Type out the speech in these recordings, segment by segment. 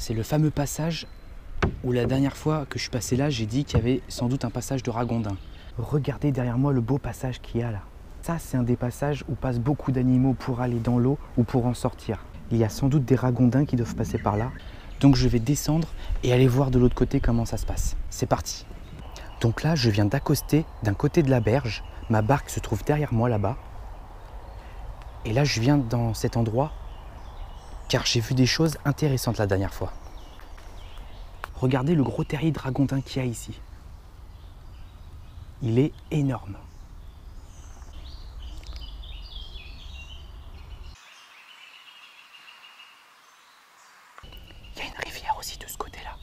C'est le fameux passage où la dernière fois que je suis passé là, j'ai dit qu'il y avait sans doute un passage de ragondins. Regardez derrière moi le beau passage qu'il y a là. Ça, c'est un des passages où passent beaucoup d'animaux pour aller dans l'eau ou pour en sortir. Il y a sans doute des ragondins qui doivent passer par là. Donc je vais descendre et aller voir de l'autre côté comment ça se passe. C'est parti. Donc là, je viens d'accoster d'un côté de la berge. Ma barque se trouve derrière moi là-bas. Et là, je viens dans cet endroit car j'ai vu des choses intéressantes la dernière fois. Regardez le gros terrier de ragondin qu'il y a ici. Il est énorme. Il y a une rivière aussi de ce côté-là.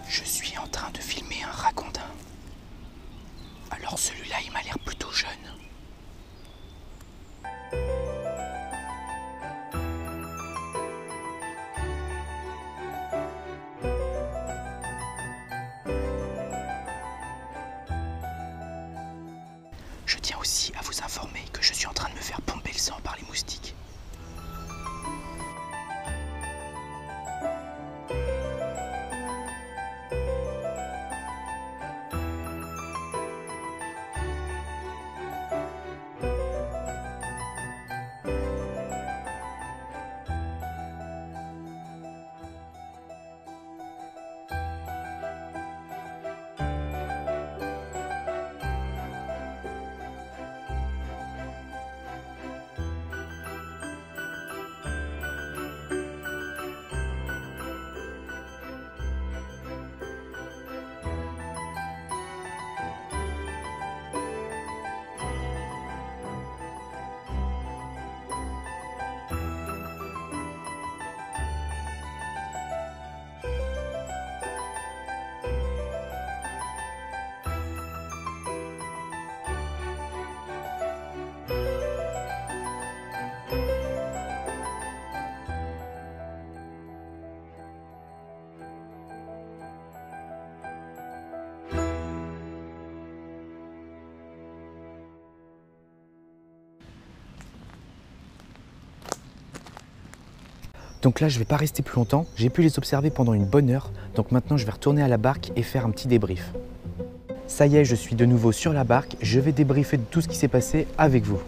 Je suis en train de filmer un ragondin. Alors celui-là, il m'a l'air plutôt jeune. Je tiens aussi à vous informer que je suis en train de me faire pomper le sang par les moustiques. Donc là, je ne vais pas rester plus longtemps. J'ai pu les observer pendant une bonne heure. Donc maintenant, je vais retourner à la barque et faire un petit débrief. Ça y est, je suis de nouveau sur la barque. Je vais débriefer de tout ce qui s'est passé avec vous.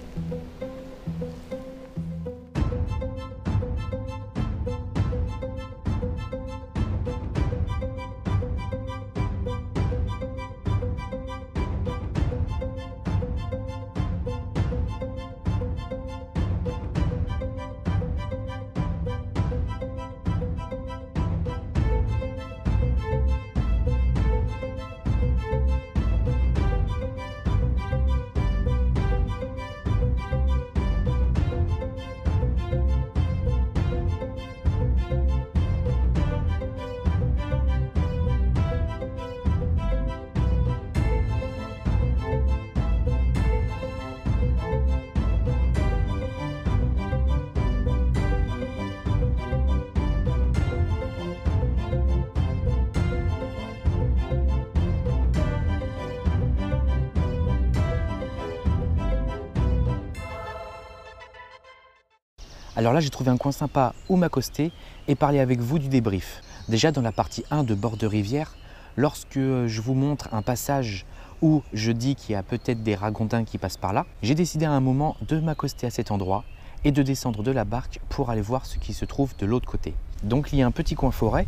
Alors là, j'ai trouvé un coin sympa où m'accoster et parler avec vous du débrief. Déjà dans la partie 1 de bord de rivière, lorsque je vous montre un passage où je dis qu'il y a peut-être des ragondins qui passent par là, j'ai décidé à un moment de m'accoster à cet endroit et de descendre de la barque pour aller voir ce qui se trouve de l'autre côté. Donc il y a un petit coin forêt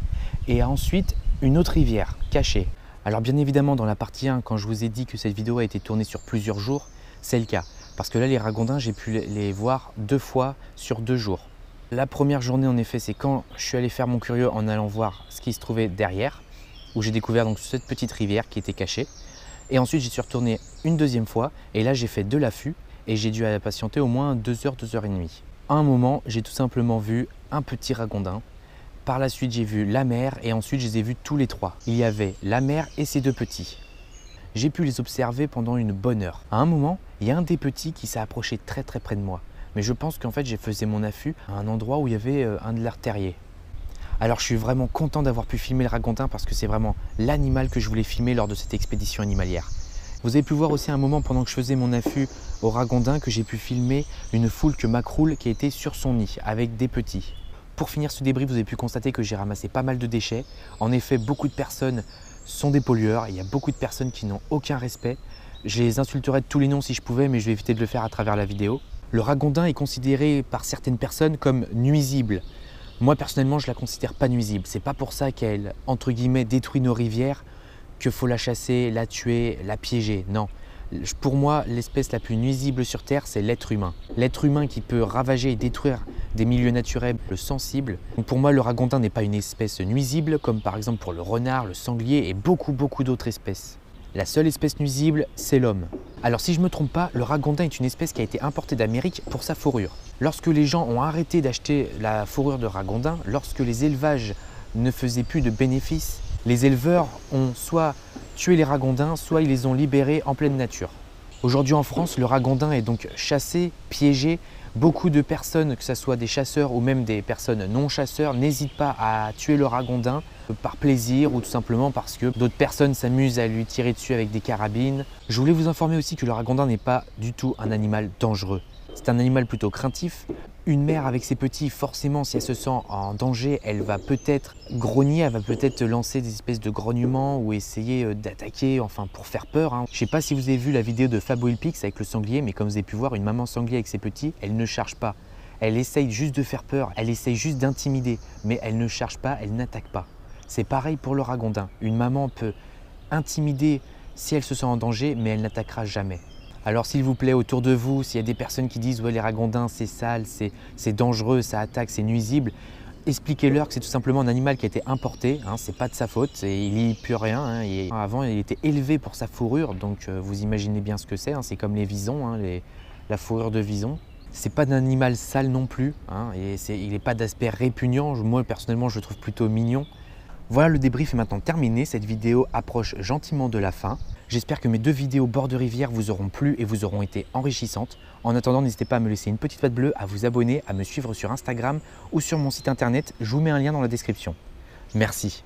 et ensuite une autre rivière cachée. Alors bien évidemment dans la partie 1, quand je vous ai dit que cette vidéo a été tournée sur plusieurs jours, c'est le cas. Parce que là les ragondins, j'ai pu les voir 2 fois sur 2 jours. La première journée en effet, c'est quand je suis allé faire mon curieux en allant voir ce qui se trouvait derrière, où j'ai découvert donc cette petite rivière qui était cachée. Et ensuite j'y suis retourné une deuxième fois et là j'ai fait de l'affût et j'ai dû patienter au moins 2 heures, 2 heures et demie. À un moment, j'ai tout simplement vu un petit ragondin. Par la suite, j'ai vu la mère et ensuite, je les ai vus tous les 3. Il y avait la mère et ses 2 petits. J'ai pu les observer pendant une bonne heure. À un moment, il y a un des petits qui s'est approché très près de moi. Mais je pense qu'en fait, j'ai faisais mon affût à un endroit où il y avait un de leurs terriers. Alors, je suis vraiment content d'avoir pu filmer le ragondin parce que c'est vraiment l'animal que je voulais filmer lors de cette expédition animalière. Vous avez pu voir aussi un moment pendant que je faisais mon affût au ragondin que j'ai pu filmer une foulque macroule qui était sur son nid avec des petits. Pour finir ce débrief, vous avez pu constater que j'ai ramassé pas mal de déchets. En effet, beaucoup de personnes sont des pollueurs. Il y a beaucoup de personnes qui n'ont aucun respect. Je les insulterais de tous les noms si je pouvais, mais je vais éviter de le faire à travers la vidéo. Le ragondin est considéré par certaines personnes comme nuisible. Moi, personnellement, je ne la considère pas nuisible. C'est pas pour ça qu'elle, entre guillemets, détruit nos rivières, qu'il faut la chasser, la tuer, la piéger. Non. Pour moi, l'espèce la plus nuisible sur Terre, c'est l'être humain. L'être humain qui peut ravager et détruire des milieux naturels sensibles. Donc pour moi, le ragondin n'est pas une espèce nuisible, comme par exemple pour le renard, le sanglier et beaucoup d'autres espèces. La seule espèce nuisible, c'est l'homme. Alors si je ne me trompe pas, le ragondin est une espèce qui a été importée d'Amérique pour sa fourrure. Lorsque les gens ont arrêté d'acheter la fourrure de ragondin, lorsque les élevages ne faisaient plus de bénéfices, les éleveurs ont soit tué les ragondins, soit ils les ont libérés en pleine nature. Aujourd'hui en France, le ragondin est donc chassé, piégé. Beaucoup de personnes, que ce soit des chasseurs ou même des personnes non chasseurs, n'hésitent pas à tuer le ragondin par plaisir ou tout simplement parce que d'autres personnes s'amusent à lui tirer dessus avec des carabines. Je voulais vous informer aussi que le ragondin n'est pas du tout un animal dangereux. C'est un animal plutôt craintif. Une mère avec ses petits, forcément, si elle se sent en danger, elle va peut-être grogner, elle va peut-être lancer des espèces de grognements ou essayer d'attaquer, enfin pour faire peur. Je ne sais pas si vous avez vu la vidéo de Fab Will Pix avec le sanglier, mais comme vous avez pu voir, une maman sanglier avec ses petits, elle ne charge pas. Elle essaye juste de faire peur, elle essaye juste d'intimider, mais elle ne charge pas, elle n'attaque pas. C'est pareil pour le ragondin. Une maman peut intimider si elle se sent en danger, mais elle n'attaquera jamais. Alors s'il vous plaît, autour de vous, s'il y a des personnes qui disent « ouais, les ragondins, c'est sale, c'est dangereux, ça attaque, c'est nuisible », expliquez-leur que c'est tout simplement un animal qui a été importé, c'est pas de sa faute, et il n'y peut rien. Avant, il était élevé pour sa fourrure, donc vous imaginez bien ce que c'est. C'est comme les visons, la fourrure de vison. C'est pas d'un animal sale non plus, et il n'est pas d'aspect répugnant. Moi, personnellement, je le trouve plutôt mignon. Voilà, le débrief est maintenant terminé. Cette vidéo approche gentiment de la fin. J'espère que mes 2 vidéos bord de rivière vous auront plu et vous auront été enrichissantes. En attendant, n'hésitez pas à me laisser une petite patte bleue, à vous abonner, à me suivre sur Instagram ou sur mon site internet. Je vous mets un lien dans la description. Merci.